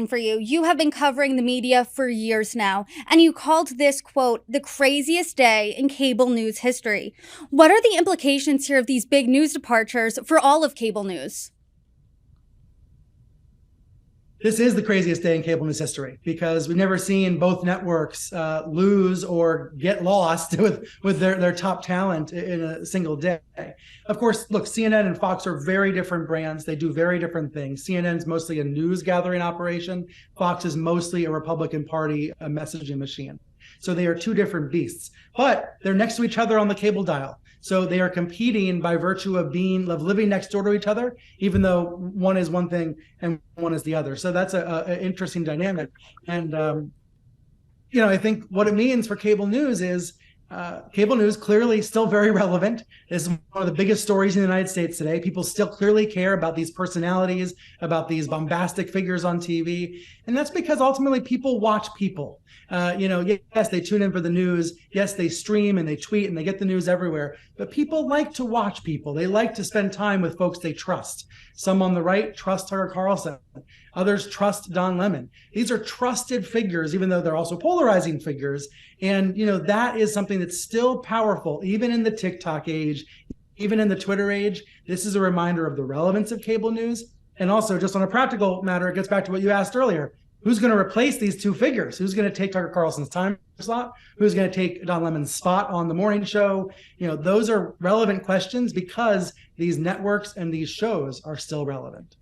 for you. You have been covering the media for years now, and you called this, quote, the craziest day in cable news history. What are the implications here of these big news departures for all of cable news? This is the craziest day in cable news history because we've never seen both networks lose or get lost with their top talent in a single day. Of course, look, CNN and Fox are very different brands. They do very different things. CNN is mostly a news gathering operation. Fox is mostly a Republican Party a messaging machine. So they are two different beasts, but they're next to each other on the cable dial. So they are competing by virtue of living next door to each other, even though one is one thing and one is the other. So that's an interesting dynamic. And, I think what it means for cable news is cable news clearly still very relevant. This is one of the biggest stories in the United States today. People still clearly care about these personalities, about these bombastic figures on TV. And that's because ultimately people watch people. Yes, they tune in for the news. Yes, they stream and they tweet and they get the news everywhere. But people like to watch people. They like to spend time with folks they trust. Some on the right trust Tucker Carlson. Others trust Don Lemon. These are trusted figures, even though they're also polarizing figures. And, that is something that's still powerful, even in the TikTok age, even in the Twitter age. This is a reminder of the relevance of cable news. And also, just on a practical matter, it gets back to what you asked earlier. Who's going to replace these two figures? Who's going to take Tucker Carlson's time slot? Who's going to take Don Lemon's spot on the morning show? Those are relevant questions because these networks and these shows are still relevant.